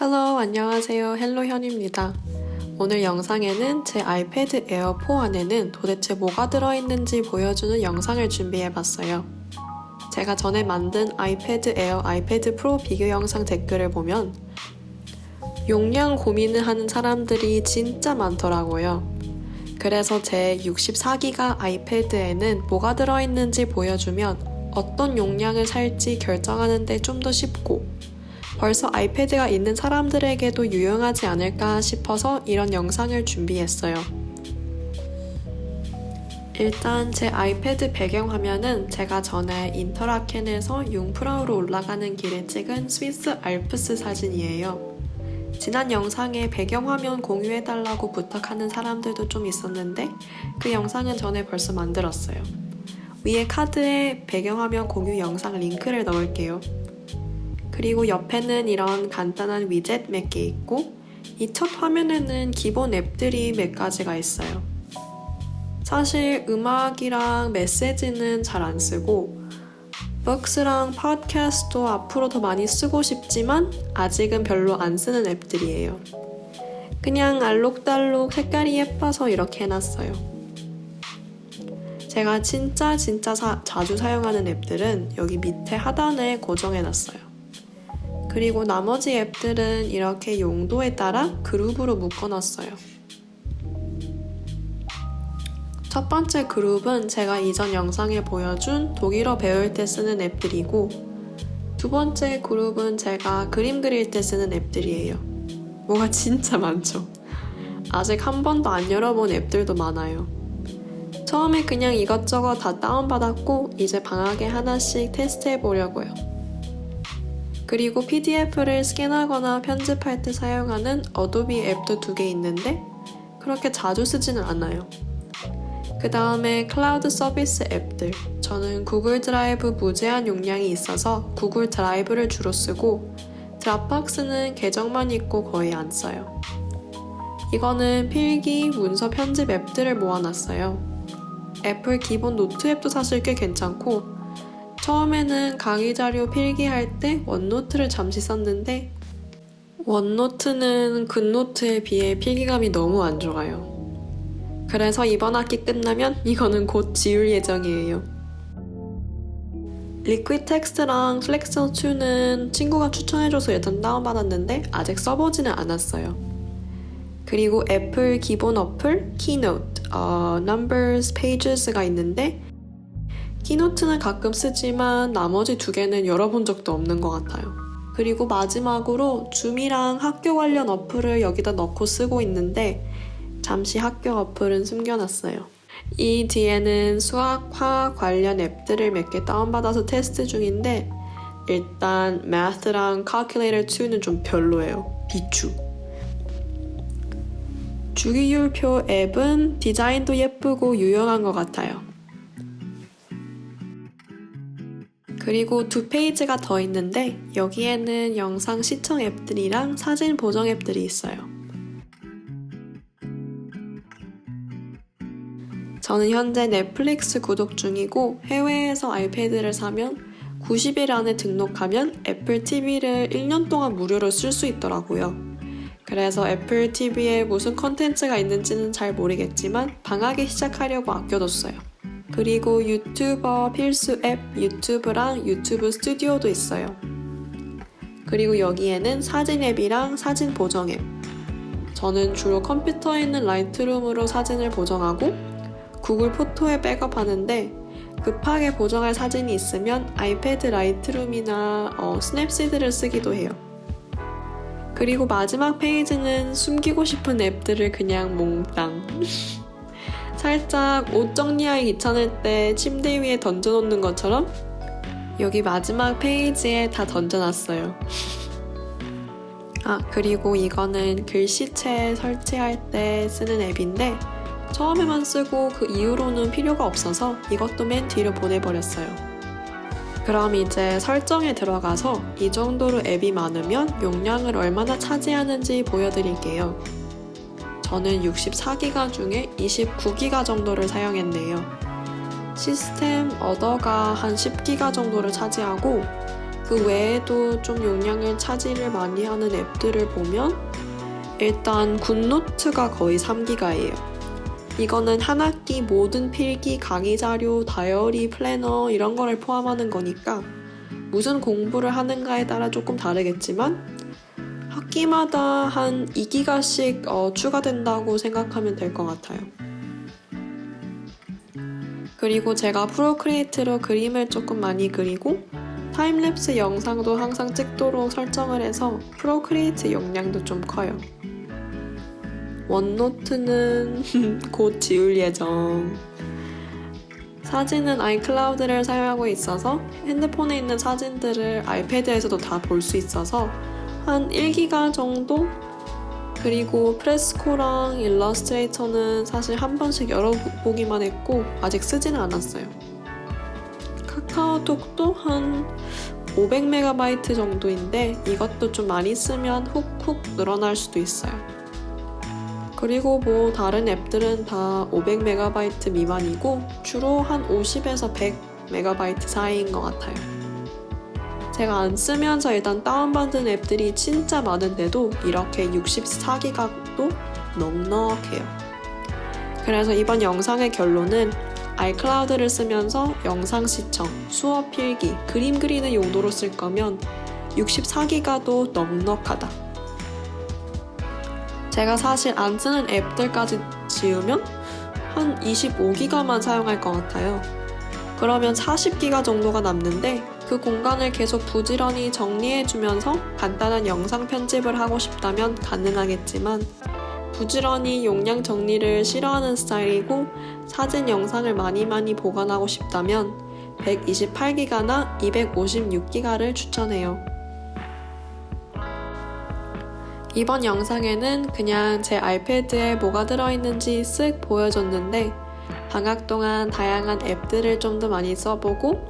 헬로, 안녕하세요. 헬로현입니다. 오늘 영상에는 제 아이패드 에어 4 안에는 도대체 뭐가 들어있는지 보여주는 영상을 준비해봤어요. 제가 전에 만든 아이패드 에어, 아이패드 프로 비교 영상 댓글을 보면 용량 고민을 하는 사람들이 진짜 많더라고요. 그래서 제 64기가 아이패드에는 뭐가 들어있는지 보여주면 어떤 용량을 살지 결정하는데 좀 더 쉽고 벌써 아이패드가 있는 사람들에게도 유용하지 않을까 싶어서 이런 영상을 준비했어요. 일단 제 아이패드 배경화면은 제가 전에 인터라켄에서 융프라우로 올라가는 길에 찍은 스위스 알프스 사진이에요. 지난 영상에 배경화면 공유해달라고 부탁하는 사람들도 좀 있었는데 그 영상은 전에 벌써 만들었어요. 위에 카드에 배경화면 공유 영상 링크를 넣을게요. 그리고 옆에는 이런 간단한 위젯 몇 개 있고 이 첫 화면에는 기본 앱들이 몇 가지가 있어요. 사실 음악이랑 메시지는 잘 안 쓰고 북스랑 팟캐스트도 앞으로 더 많이 쓰고 싶지만 아직은 별로 안 쓰는 앱들이에요. 그냥 알록달록 색깔이 예뻐서 이렇게 해놨어요. 제가 진짜 자주 사용하는 앱들은 여기 밑에 하단에 고정해놨어요. 그리고 나머지 앱들은 이렇게 용도에 따라 그룹으로 묶어놨어요. 첫 번째 그룹은 제가 이전 영상에 보여준 독일어 배울 때 쓰는 앱들이고 두 번째 그룹은 제가 그림 그릴 때 쓰는 앱들이에요. 뭐가 진짜 많죠? 아직 한 번도 안 열어본 앱들도 많아요. 처음에 그냥 이것저것 다 다운받았고 이제 방학에 하나씩 테스트해 보려고요. 그리고 PDF를 스캔하거나 편집할 때 사용하는 어도비 앱도 2개 있는데 그렇게 자주 쓰지는 않아요. 그 다음에 클라우드 서비스 앱들. 저는 구글 드라이브 무제한 용량이 있어서 구글 드라이브를 주로 쓰고 드랍박스는 계정만 있고 거의 안 써요. 이거는 필기, 문서 편집 앱들을 모아놨어요. 애플 기본 노트 앱도 사실 꽤 괜찮고 처음에는 강의 자료 필기할 때 원노트를 잠시 썼는데 원노트는 굿노트에 비해 필기감이 너무 안 좋아요. 그래서 이번 학기 끝나면 이거는 곧 지울 예정이에요. 리퀴드 텍스트랑 플렉서 2는 친구가 추천해줘서 일단 다운받았는데 아직 써보지는 않았어요. 그리고 애플 기본 어플 키노트, Numbers, Pages가 있는데 키노트는 가끔 쓰지만 나머지 2개는 열어본 적도 없는 것 같아요. 그리고 마지막으로 줌이랑 학교 관련 어플을 여기다 넣고 쓰고 있는데 잠시 학교 어플은 숨겨놨어요. 이 뒤에는 수학, 화학 관련 앱들을 몇 개 다운받아서 테스트 중인데 일단 Math랑 Calculator 2는 좀 별로예요. 비추. 주기율표 앱은 디자인도 예쁘고 유용한 것 같아요. 그리고 2페이지가 더 있는데 여기에는 영상 시청 앱들이랑 사진 보정 앱들이 있어요. 저는 현재 넷플릭스 구독 중이고 해외에서 아이패드를 사면 90일 안에 등록하면 애플 TV를 1년 동안 무료로 쓸 수 있더라고요. 그래서 애플 TV에 무슨 컨텐츠가 있는지는 잘 모르겠지만 방학에 시작하려고 아껴뒀어요. 그리고 유튜버 필수 앱 유튜브랑 유튜브 스튜디오도 있어요. 그리고 여기에는 사진 앱이랑 사진 보정 앱. 저는 주로 컴퓨터에 있는 라이트룸으로 사진을 보정하고 구글 포토에 백업하는데 급하게 보정할 사진이 있으면 아이패드 라이트룸이나 스냅시드를 쓰기도 해요. 그리고 마지막 페이지는 숨기고 싶은 앱들을 그냥 몽땅 살짝 옷 정리하기 귀찮을 때 침대 위에 던져놓는 것처럼 여기 마지막 페이지에 다 던져놨어요. 그리고 이거는 글씨체 설치할 때 쓰는 앱인데 처음에만 쓰고 그 이후로는 필요가 없어서 이것도 맨 뒤로 보내버렸어요. 그럼 이제 설정에 들어가서 이 정도로 앱이 많으면 용량을 얼마나 차지하는지 보여드릴게요. 저는 64기가 중에 29기가 정도를 사용했네요. 시스템 어더가 한 10기가 정도를 차지하고 그 외에도 좀 용량을 차지를 많이 하는 앱들을 보면 일단 굿노트가 거의 3기가예요. 이거는 한 학기 모든 필기, 강의 자료, 다이어리, 플래너 이런 거를 포함하는 거니까 무슨 공부를 하는가에 따라 조금 다르겠지만 학기마다 한 2기가씩 추가된다고 생각하면 될 것 같아요. 그리고 제가 프로크리에이트로 그림을 조금 많이 그리고 타임랩스 영상도 항상 찍도록 설정을 해서 프로크리에이트 용량도 좀 커요. 원노트는 곧 지울 예정. 사진은 아이클라우드를 사용하고 있어서 핸드폰에 있는 사진들을 아이패드에서도 다 볼 수 있어서 한 1기가 정도? 그리고 프레스코랑 일러스트레이터는 사실 한 번씩 열어보기만 했고 아직 쓰지는 않았어요. 카카오톡도 한 500MB 정도인데 이것도 좀 많이 쓰면 훅훅 늘어날 수도 있어요. 그리고 뭐 다른 앱들은 다 500MB 미만이고 주로 한 50에서 100MB 사이인 것 같아요. 제가 안 쓰면서 일단 다운받은 앱들이 진짜 많은데도 이렇게 64기가도 넉넉해요. 그래서 이번 영상의 결론은 아이클라우드를 쓰면서 영상 시청, 수업 필기, 그림 그리는 용도로 쓸 거면 64기가도 넉넉하다. 제가 사실 안 쓰는 앱들까지 지우면 한 25기가만 사용할 것 같아요. 그러면 40기가 정도가 남는데 그 공간을 계속 부지런히 정리해주면서 간단한 영상 편집을 하고 싶다면 가능하겠지만 부지런히 용량 정리를 싫어하는 스타일이고 사진 영상을 많이 보관하고 싶다면 128기가나 256기가를 추천해요. 이번 영상에는 그냥 제 아이패드에 뭐가 들어있는지 쓱 보여줬는데 방학 동안 다양한 앱들을 좀 더 많이 써보고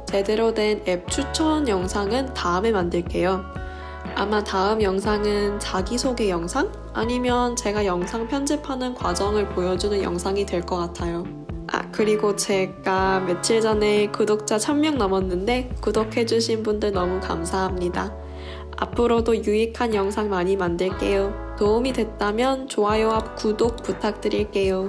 제대로 된 앱 추천 영상은 다음에 만들게요. 아마 다음 영상은 자기소개 영상? 아니면 제가 영상 편집하는 과정을 보여주는 영상이 될 것 같아요. 그리고 제가 며칠 전에 구독자 1000명 넘었는데 구독해주신 분들 너무 감사합니다. 앞으로도 유익한 영상 많이 만들게요. 도움이 됐다면 좋아요와 구독 부탁드릴게요.